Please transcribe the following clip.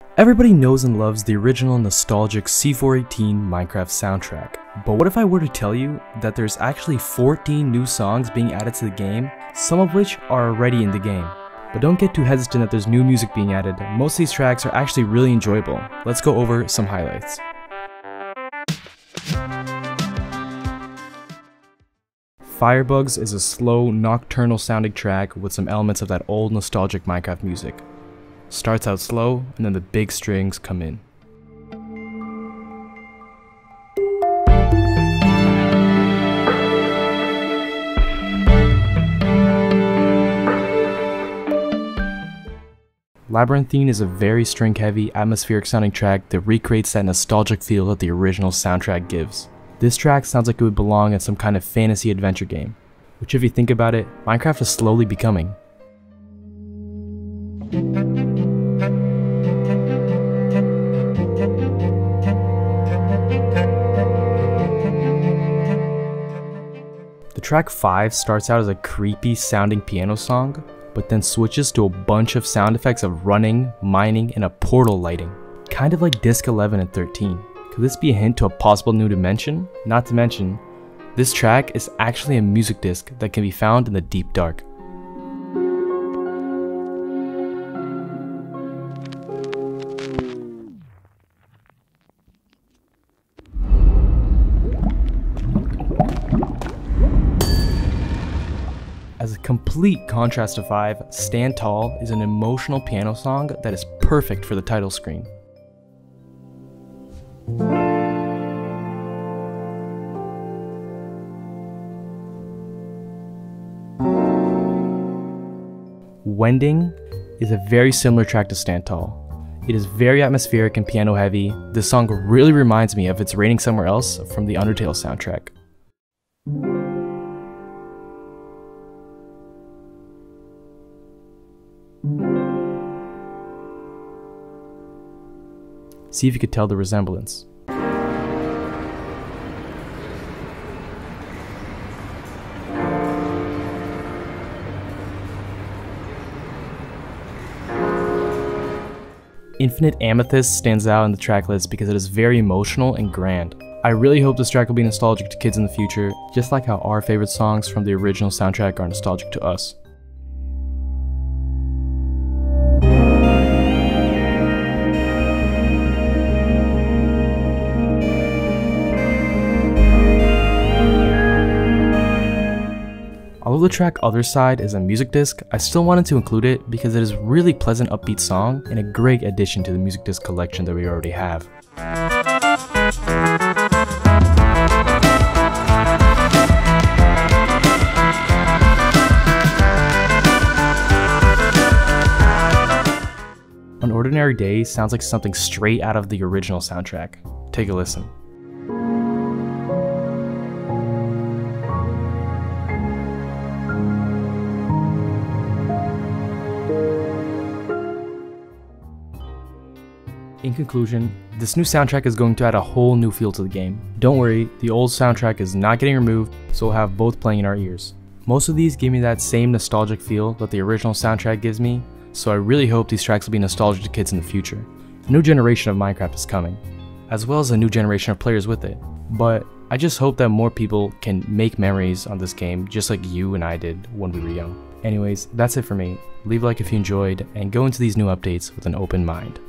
Everybody knows and loves the original nostalgic C418 Minecraft soundtrack, but what if I were to tell you that there's actually 14 new songs being added to the game, some of which are already in the game? But don't get too hesitant that there's new music being added. Most of these tracks are actually really enjoyable. Let's go over some highlights. Firebugs is a slow, nocturnal sounding track with some elements of that old nostalgic Minecraft music. Starts out slow, and then the big strings come in. Labyrinthine is a very string-heavy, atmospheric sounding track that recreates that nostalgic feel that the original soundtrack gives. This track sounds like it would belong in some kind of fantasy adventure game, which if you think about it, Minecraft is slowly becoming. The track 5 starts out as a creepy sounding piano song, but then switches to a bunch of sound effects of running, mining, and a portal lighting. Kind of like Disc 11 and 13. Could this be a hint to a possible new dimension? Not to mention, this track is actually a music disc that can be found in the deep dark. As a complete contrast to 5, Stand Tall is an emotional piano song that is perfect for the title screen. Wending is a very similar track to Stand Tall. It is very atmospheric and piano heavy. This song really reminds me of It's Raining Somewhere Else from the Undertale soundtrack. See if you could tell the resemblance. Infinite Amethyst stands out in the track list because it is very emotional and grand. I really hope this track will be nostalgic to kids in the future, just like how our favorite songs from the original soundtrack are nostalgic to us. Although the track Otherside is a music disc, I still wanted to include it because it is a really pleasant upbeat song and a great addition to the music disc collection that we already have. An Ordinary Day sounds like something straight out of the original soundtrack. Take a listen. In conclusion, this new soundtrack is going to add a whole new feel to the game. Don't worry, the old soundtrack is not getting removed, so we'll have both playing in our ears. Most of these give me that same nostalgic feel that the original soundtrack gives me, so I really hope these tracks will be nostalgic to kids in the future. A new generation of Minecraft is coming, as well as a new generation of players with it. But I just hope that more people can make memories on this game just like you and I did when we were young. Anyways, that's it for me. Leave a like if you enjoyed, and go into these new updates with an open mind.